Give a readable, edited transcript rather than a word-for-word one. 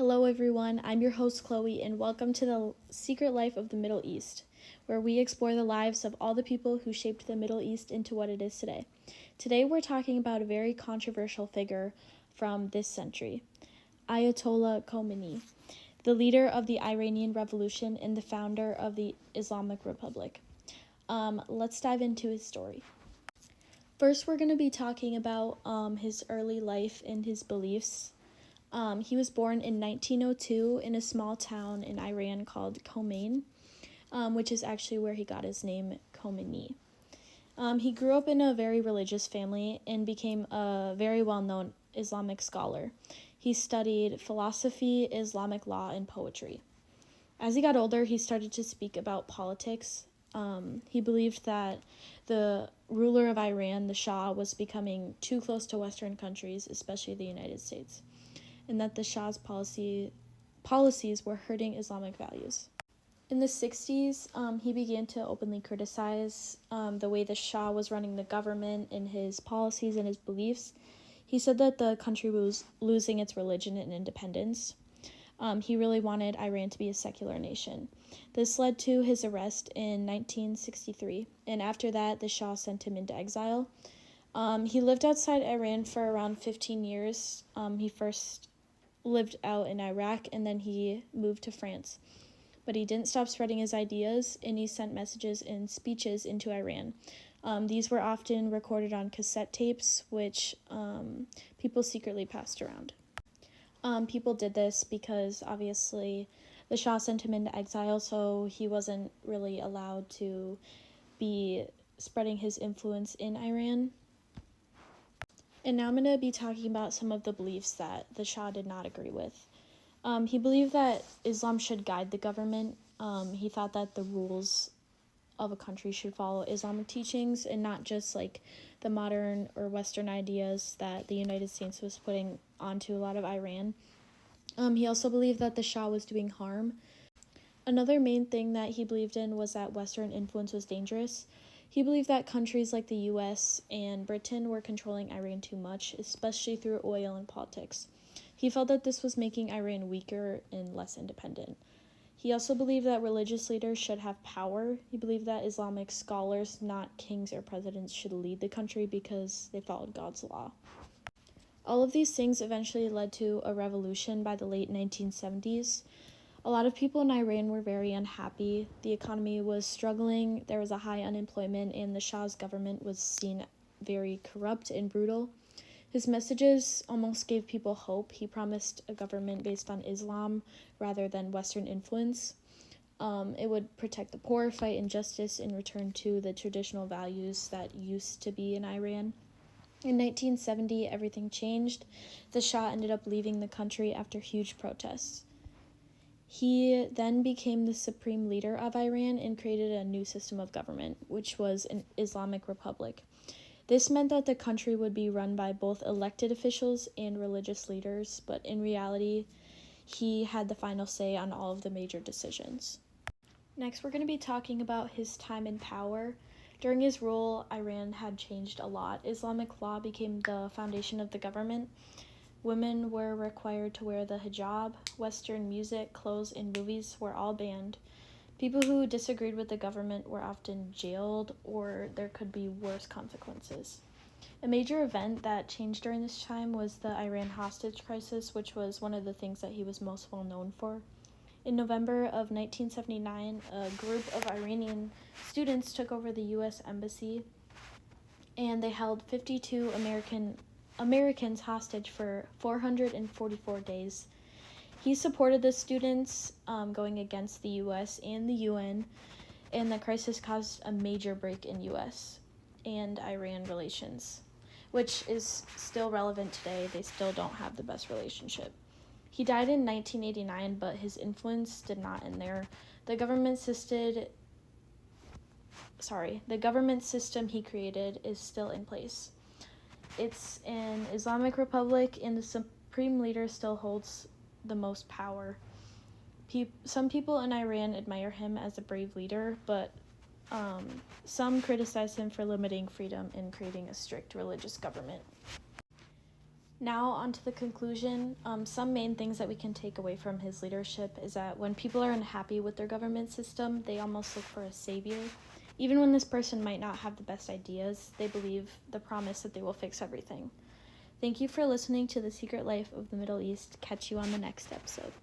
Hello everyone, I'm your host Chloe and welcome to the Secret Life of the Middle East, where we explore the lives of all the people who shaped the Middle East into what it is today. Today we're talking about a very controversial figure from this century, Ayatollah Khomeini, the leader of the Iranian Revolution and the founder of the Islamic Republic. Let's dive into his story. First, we're going to be talking about his early life and his beliefs. He was born in 1902 in a small town in Iran called Khomein, which is actually where he got his name, Khomeini. He grew up in a very religious family and became a very well-known Islamic scholar. He studied philosophy, Islamic law, and poetry. As he got older, he started to speak about politics. He believed that the ruler of Iran, the Shah, was becoming too close to Western countries, especially the United States, and that the Shah's policies were hurting Islamic values. In the 60s, he began to openly criticize the way the Shah was running the government and his policies and his beliefs. He said that the country was losing its religion and independence. He really wanted Iran to be a secular nation. This led to his arrest in 1963, and after that, the Shah sent him into exile. He lived outside Iran for around 15 years. He first lived out in Iraq, and then he moved to France. But he didn't stop spreading his ideas, and he sent messages and speeches into Iran. These were often recorded on cassette tapes, which people secretly passed around. People did this because, obviously, the Shah sent him into exile, so he wasn't really allowed to be spreading his influence in Iran. And now I'm going to be talking about some of the beliefs that the Shah did not agree with. He believed that Islam should guide the government. He thought that the rules of a country should follow Islamic teachings and not just like the modern or Western ideas that the United States was putting onto a lot of Iran. He also believed that the Shah was doing harm. Another main thing that he believed in was that Western influence was dangerous. He believed that countries like the US and Britain were controlling Iran too much, especially through oil and politics. He felt that this was making Iran weaker and less independent. He also believed that religious leaders should have power. He believed that Islamic scholars, not kings or presidents, should lead the country because they followed God's law. All of these things eventually led to a revolution by the late 1970s. A lot of people in Iran were very unhappy. The economy was struggling, there was a high unemployment, and the Shah's government was seen very corrupt and brutal. His messages almost gave people hope. He promised a government based on Islam rather than Western influence. It would protect the poor, fight injustice, and return to the traditional values that used to be in Iran. In 1970, everything changed. The Shah ended up leaving the country after huge protests. He then became the supreme leader of Iran and created a new system of government, which was an Islamic Republic. This meant that the country would be run by both elected officials and religious leaders, but in reality, he had the final say on all of the major decisions. Next, we're going to be talking about his time in power. During his rule, Iran had changed a lot. Islamic law became the foundation of the government. Women were required to wear the hijab. Western music, clothes, and movies were all banned. People who disagreed with the government were often jailed, or there could be worse consequences. A major event that changed during this time was the Iran hostage crisis, which was one of the things that he was most well known for. In November of 1979, a group of Iranian students took over the U.S. Embassy, and they held 52 Americans hostage for 444 days. He supported the students going against the U.S. and the UN, and the crisis caused a major break in U.S. and Iran relations, which is still relevant today. They still don't have the best relationship. He died in 1989, but his influence did not end there. The government system he created is still in place. It's an Islamic Republic, and the supreme leader still holds the most power. Some people in Iran admire him as a brave leader, but some criticize him for limiting freedom and creating a strict religious government. Now, on to the conclusion. Some main things that we can take away from his leadership is that when people are unhappy with their government system, they almost look for a savior. Even when this person might not have the best ideas, they believe the promise that they will fix everything. Thank you for listening to The Secret Life of the Middle East. Catch you on the next episode.